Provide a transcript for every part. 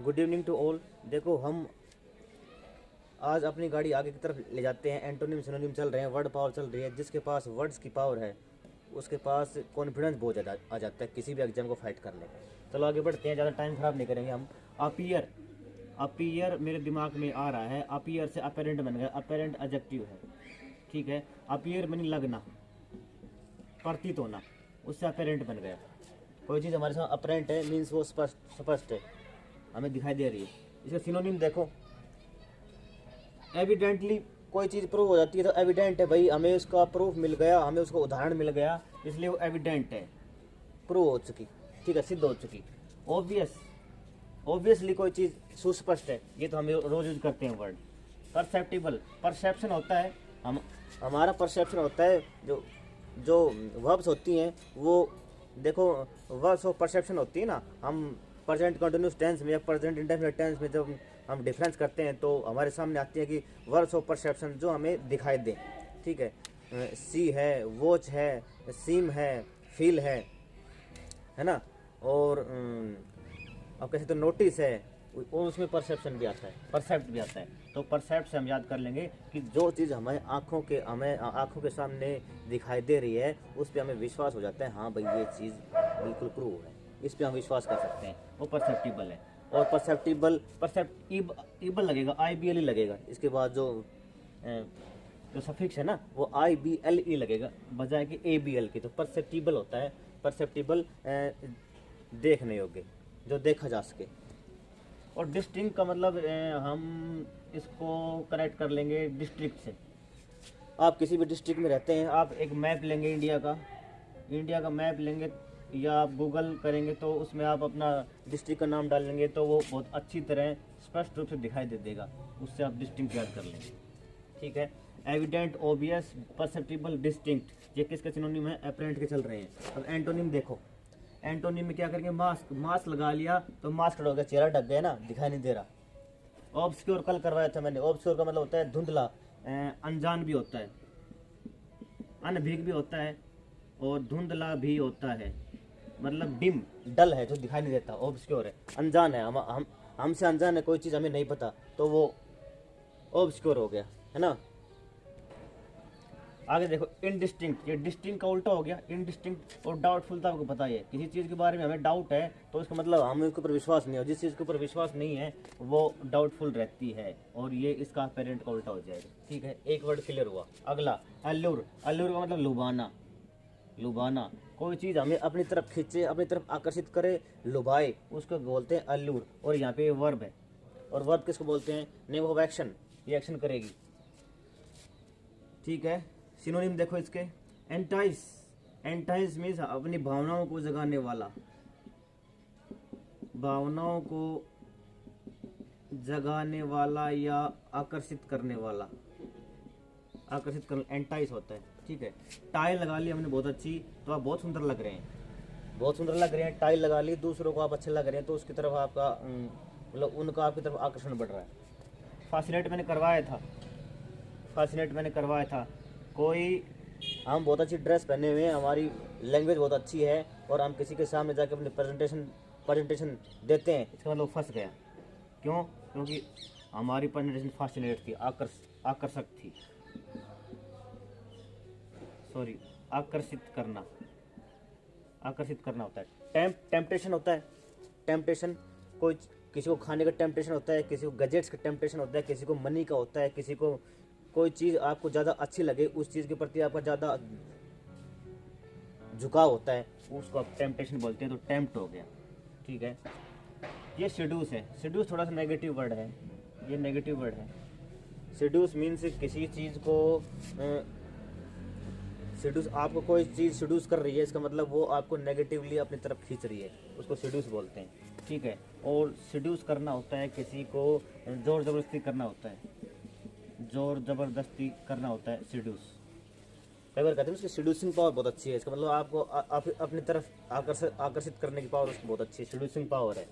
Good evening to all. देखो, हम आज अपनी गाड़ी आगे की तरफ ले जाते हैं। एंटोनिम सिनोनिम चल रहे हैं, वर्ड पावर चल रही है। जिसके पास वर्ड्स की पावर है उसके पास कॉन्फिडेंस बहुत ज़्यादा आ जाता है किसी भी एग्जाम को फाइट करने का। चलो आगे बढ़ते हैं, ज़्यादा टाइम खराब नहीं करेंगे हम। अपीयर, अपीयर मेरे दिमाग में आ रहा है। अपीयर से अपेरेंट बन गया। अपेरेंट एडजेक्टिव है, ठीक है। अपीयर मीनिंग लगना, प्रतीत होना, उससे अपेरेंट बन गया। कोई चीज़ हमारे साथ अपेरेंट है मीन्स वो स्पष्ट स्पष्ट है, हमें दिखाई दे रही है। इसका सिनोनिम देखो, एविडेंटली कोई चीज़ प्रूव हो जाती है तो एविडेंट है भाई, हमें उसका प्रूफ मिल गया, हमें उसका उदाहरण मिल गया, इसलिए वो एविडेंट है, प्रूव हो चुकी, ठीक है, सिद्ध हो चुकी। ऑब्वियस, ऑब्वियसली कोई चीज़ सुस्पष्ट है, ये तो हम रोज यूज करते हैं वर्ड। परसेप्टिबल, परसेप्शन होता है, हम हमारा परसेप्शन होता है। जो जो वर्ब्स होती हैं वो देखो, वर्ब्स ऑफ परसेप्शन होती है ना। हम प्रेजेंट कंटिन्यूस टेंस में या प्रेजेंट इंडेफिनिट टेंस में जब हम डिफरेंस करते हैं तो हमारे सामने आती है कि वर्ब्स ऑफ परसेप्शन जो हमें दिखाई दें, ठीक है। सी है, वॉच है, सीम है, फील है ना। और अब कैसे तो नोटिस है, और उसमें परसेप्शन भी आता है, परसेप्ट भी आता है। तो परसेप्ट से हम याद कर लेंगे कि जो चीज़ हमें आँखों के सामने दिखाई दे रही है उस पर हमें विश्वास हो जाता है, हाँ भाई ये चीज़ बिल्कुल प्रूव है, इस पर हम विश्वास कर सकते हैं, वो परसेप्टिबल है। और परसेप्टिबल लगेगा, IBLE लगेगा। इसके बाद जो सफिक्स है ना वो IBLE लगेगा बजाय कि ABL की। तो परसेप्टिबल होता है, परसेप्टिबल देखने योग्य, जो देखा जा सके। और डिस्ट्रिक्ट का मतलब हम इसको कनेक्ट कर लेंगे डिस्ट्रिक्ट से। आप किसी भी डिस्ट्रिक्ट में रहते हैं, आप एक मैप लेंगे इंडिया का मैप लेंगे या आप गूगल करेंगे तो उसमें आप अपना डिस्ट्रिक्ट का नाम डालेंगे तो वो बहुत अच्छी तरह स्पष्ट रूप से दिखाई दे देगा, उससे आप डिस्ट्रिक्ट याद कर लेंगे, ठीक है। एविडेंट, ऑब्वियस, परसेप्टिबल, डिस्टिंक्ट, ये किसके सिनोनिम है? अपरेंट के चल रहे हैं। अब एंटोनिम देखो, एंटोनिम में क्या करेंगे? मास्क लगा लिया तो मास्क हो गया, चेहरा ढक गया ना, दिखाई नहीं दे रहा। ऑब्सक्योर कल करवाया था मैंने, ऑब्सक्योर का मतलब होता है धुंधला, अनजान भी होता है, अनभिज्ञ भी होता है और धुंधला भी होता है, मतलब डिम, डल है, जो दिखाई नहीं देता, ऑब्सक्योर है, अनजान है, हम हमसे अनजान है, कोई चीज़ हमें नहीं पता तो वो ऑब्सक्योर हो गया, है ना। आगे देखो, इनडिस्टिंक्ट, ये डिस्टिंक्ट का उल्टा हो गया, इनडिस्टिंक्ट। और डाउटफुल, तो आपको पता ही है, किसी चीज़ के बारे में हमें डाउट है तो उसका मतलब हमें उसके ऊपर विश्वास नहीं है, जिस चीज़ के ऊपर विश्वास नहीं है वो डाउटफुल रहती है, और ये इसका पेरेंट का उल्टा हो जाएगा, ठीक है। एक वर्ड क्लियर हुआ। अगला अल्लूर, अल्लूर का मतलब लुभाना, लुभाना, कोई चीज़ हमें अपनी तरफ खींचे, अपनी तरफ आकर्षित करे, लुभाए, उसको बोलते हैं अल्लूर। और यहाँ पे वर्ब है, और वर्ब किसको बोलते हैं? नेम ऑफ एक्शन, ये एक्शन करेगी, ठीक है। सिनोनिम देखो इसके, एंटाइस, एंटाइस मीन्स अपनी भावनाओं को जगाने वाला, भावनाओं को जगाने वाला या आकर्षित करने वाला, आकर्षित कर, एंटाइस होता है, ठीक है। टाई लगा ली हमने बहुत अच्छी, तो आप बहुत सुंदर लग रहे हैं, बहुत सुंदर लग रहे हैं, टाई लगा ली, दूसरों को आप अच्छे लग रहे हैं तो उसकी तरफ आपका मतलब उनका आपकी तरफ आकर्षण बढ़ रहा है। फासिनेट मैंने करवाया था, फासिनेट मैंने करवाया था। कोई, हम बहुत अच्छी ड्रेस पहने हुए हैं, हमारी लैंग्वेज बहुत अच्छी है और हम किसी के सामने जाकर अपनी प्रेजेंटेशन देते हैं, इसका मतलब फंस गया। क्यों? क्योंकि हमारी प्रेजेंटेशन फासिनेट थी, आकर्षक थी, सॉरी, आकर्षित करना, आकर्षित करना होता है। टेम्पटेशन होता है, टेम्पटेशन, कोई किसी को खाने का टेम्पटेशन होता है, किसी को गजेट्स का टेम्पटेशन होता है, किसी को मनी का होता है, किसी को कोई चीज़ आपको ज़्यादा अच्छी लगे, उस चीज़ के प्रति आपका ज़्यादा झुकाव होता है, उसको आप टेम्पटेशन बोलते हैं। तो टेम्प्ट हो गया, ठीक है। ये सेड्यूस है, सेड्यूस थोड़ा सा नेगेटिव वर्ड है, ये नेगेटिव वर्ड है। सेड्यूस मीन्स किसी चीज़ को सेड्यूस, आपको कोई चीज़ सेड्यूस कर रही है, इसका मतलब वो आपको नेगेटिवली अपनी तरफ खींच रही है, उसको सेड्यूस बोलते हैं, ठीक है। और सेड्यूस करना होता है किसी को, जोर ज़बरदस्ती करना होता है, जोर ज़बरदस्ती करना होता है, सेड्यूस। कई बार कहते हैं उसकी सेड्यूसिंग पावर बहुत अच्छी है, इसका मतलब आपको अपनी तरफ आकर्षित करने की पावर उसकी बहुत अच्छी है, सेड्यूसिंग पावर है।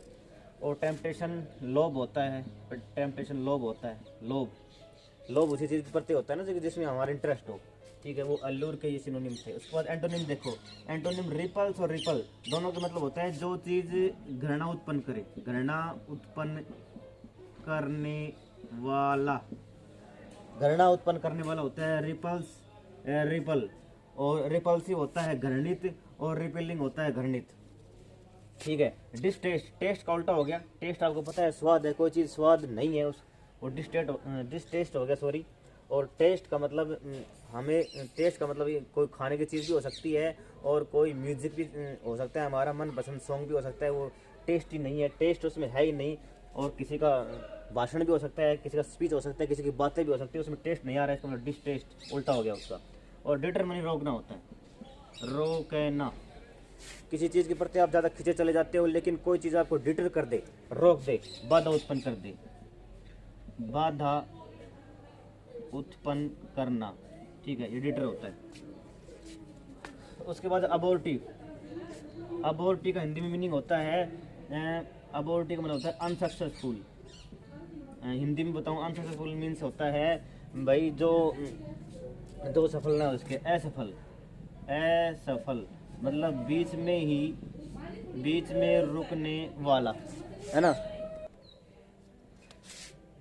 और टेम्पटेशन लोभ होता है, टेम्पटेशन लोभ होता है, लोभ, लोभ उसी चीज़ के प्रति होता है ना जिसमें हमारा इंटरेस्ट हो, ठीक है, वो अल्लूर के ये सिनोनिम थे। उसके बाद एंटोनिम देखो, एंटोनिम रिपल्स और रिपल दोनों का मतलब होता है जो चीज़ घृणा उत्पन्न करे, घृणा उत्पन्न करने वाला, घृणा उत्पन्न करने वाला होता है रिपल्स, रिपल, और रिपल्सिव होता है घृणित, और रिपेलिंग होता है घृणित। ठीक है, डिसटेस्ट, टेस्ट का उल्टा हो गया, टेस्ट आपको पता है स्वाद है, कोई चीज़ स्वाद नहीं है उस, और डिसटेस्ट हो गया सॉरी। और टेस्ट का मतलब हमें, टेस्ट का मतलब ये कोई खाने की चीज़ भी हो सकती है, और कोई म्यूजिक भी हो सकता है, हमारा मनपसंद सॉन्ग भी हो सकता है, वो टेस्ट ही नहीं है, टेस्ट उसमें है ही नहीं। और किसी का भाषण भी हो सकता है, किसी का स्पीच हो सकता है, किसी की बातें भी हो सकती है, उसमें टेस्ट नहीं आ रहा है, इसका मतलब डिसटेस्ट उल्टा हो गया उसका। और डिटरमिनी रोकना होता है, रोकना, किसी चीज़ के प्रति आप ज़्यादा खींचे चले जाते हो, लेकिन कोई चीज़ आपको डिटर कर दे, रोक दे, बाधा उत्पन्न कर दे, बाधा उत्पन्न करना। ठीक है, ये डिटर होता है। उसके बाद अबॉर्टिव, अबॉर्टिव का हिंदी में मीनिंग होता है, अबॉर्टिव का मतलब होता है अनसक्सेसफुल। हिंदी में बताऊँ, अनसक्सेसफुल मीन्स होता है भाई जो सफल ना हो, उसके असफल, असफल मतलब बीच में ही, बीच में रुकने वाला, है ना।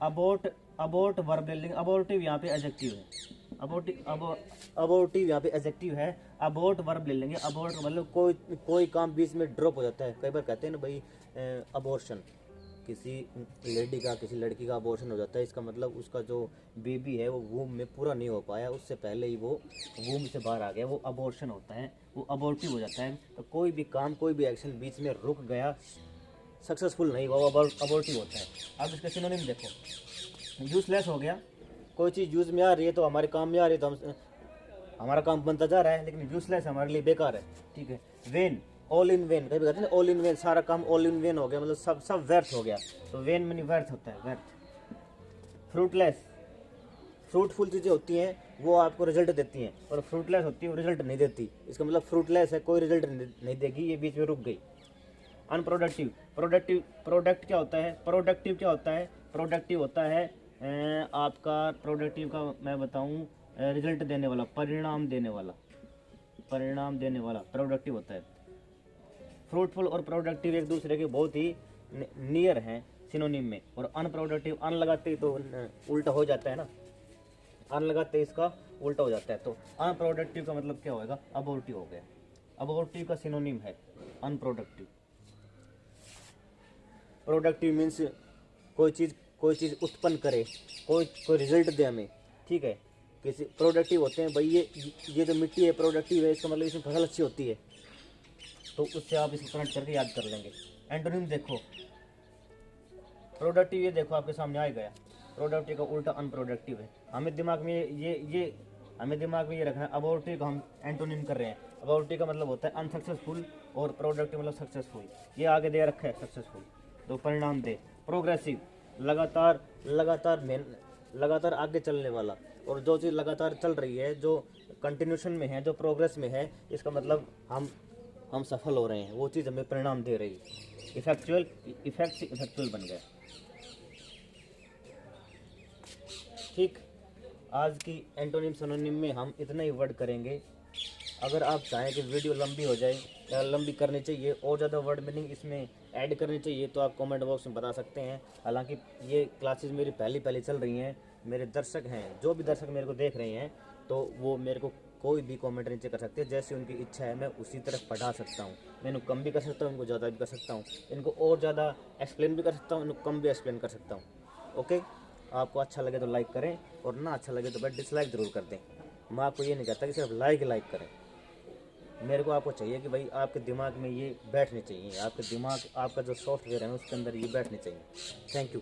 Abort, abort verb building, abortive यहाँ पे एडजेक्टिव है, अबोर्टिव यहाँ पे एडजेक्टिव है, अबोर्ट वर्ब ले लेंगे। अबोर्ट मतलब कोई काम बीच में ड्रॉप हो जाता है। कई बार कहते हैं ना भाई अबॉर्शन, किसी लेडी का, किसी लड़की का अबॉर्शन हो जाता है, इसका मतलब उसका जो बेबी है वो वूम में पूरा नहीं हो पाया, उससे पहले ही वो वूम से बाहर आ गया, वो अबॉर्शन होता है, वो अबॉर्टिव हो जाता है। तो कोई भी काम, कोई भी एक्शन बीच में रुक गया, सक्सेसफुल नहीं हुआ, वो अबॉर्टिव होता है। अब इसका सिनोनिम देखो, यूजलेस हो गया, कोई चीज़ यूज में आ रही है तो हमारे काम में आ रही है, तो हमारा काम बनता जा रहा है, लेकिन यूजलेस हमारे लिए बेकार है। ठीक है, वेन, ऑल इन वेन, कभी कहते हैं ऑल इन वेन, सारा काम ऑल इन वेन हो गया, मतलब सब व्यर्थ हो गया, तो वेन में व्यर्थ होता है, व्यर्थ। फ्रूटलेस, फ्रूटफुल चीज़ें होती हैं वो आपको रिजल्ट देती हैं, और फ्रूटलेस होती है वो रिजल्ट नहीं देती, इसका मतलब फ्रूटलेस है, कोई रिजल्ट नहीं देगी, ये बीच में रुक गई। अनप्रोडक्टिव, प्रोडक्टिव, प्रोडक्ट क्या होता है, प्रोडक्टिव क्या होता है, प्रोडक्टिव होता है आपका, प्रोडक्टिव का मैं बताऊं, रिजल्ट देने वाला, परिणाम देने वाला, परिणाम देने वाला प्रोडक्टिव होता है। फ्रूटफुल और प्रोडक्टिव एक दूसरे के बहुत ही नियर हैं सिनोनिम में, और अनप्रोडक्टिव, अन लगाते ही तो उल्टा हो जाता है ना, अन लगाते ही इसका उल्टा हो जाता है, तो अनप्रोडक्टिव का मतलब क्या होगा, अबॉर्टिव हो गया। अबॉर्टिव का सिनोनिम है अनप्रोडक्टिव। प्रोडक्टिव मीन्स कोई चीज़ उत्पन्न करे, कोई रिजल्ट दे हमें। ठीक है, किसी प्रोडक्टिव होते हैं भाई, ये जो मिट्टी है प्रोडक्टिव है, इसका मतलब इसमें फसल अच्छी होती है, तो उससे आप इसको कनेक्ट करके याद कर लेंगे। एंटोनिम देखो, प्रोडक्टिव, ये देखो आपके सामने आ गया, प्रोडक्टिव का उल्टा अनप्रोडक्टिव है। हमें दिमाग में हमें दिमाग में ये रखना है, अबॉर्टिव का हम एंटोनिम कर रहे हैं। अबॉर्टिव का मतलब होता है अनसक्सेसफुल, और प्रोडक्टिव मतलब सक्सेसफुल, ये आगे दे रखा है सक्सेसफुल, तो परिणाम दे। प्रोग्रेसिव, लगातार आगे चलने वाला, और जो चीज़ लगातार चल रही है, जो कंटिन्यूशन में है, जो प्रोग्रेस में है, इसका मतलब हम सफल हो रहे हैं, वो चीज़ हमें परिणाम दे रही है। इफेक्चुअल, इफेक्ट से इफेक्चुअल बन गया। ठीक, आज की एंटोनिम सिनोनिम में हम इतना ही वर्ड करेंगे। अगर आप चाहें कि वीडियो लंबी हो जाए या लंबी करनी चाहिए, और ज़्यादा वर्ड मीनिंग इसमें ऐड करनी चाहिए, तो आप कमेंट बॉक्स में बता सकते हैं। हालांकि ये क्लासेस मेरी पहली चल रही हैं, मेरे दर्शक हैं, जो भी दर्शक मेरे को देख रहे हैं, तो वो मेरे को कोई भी कमेंट नीचे कर सकते हैं, जैसे उनकी इच्छा है मैं उसी तरफ पढ़ा सकता हूँ। मैं इनको कम भी कर सकता हूँ, इनको ज़्यादा भी कर सकता हूँ, इनको और ज़्यादा एक्सप्लेन भी कर सकता हूँ, इनको कम भी एक्सप्लेन कर सकता हूँ। ओके, आपको अच्छा लगे तो लाइक करें, और ना अच्छा लगे तो भाई डिसलाइक ज़रूर कर दें। मैं आपको ये नहीं कहता कि सिर्फ लाइक करें, मेरे को आपको चाहिए कि भाई आपके दिमाग में ये बैठनी चाहिए, आपके दिमाग, आपका जो सॉफ्टवेयर है उसके अंदर ये बैठनी चाहिए। Thank you.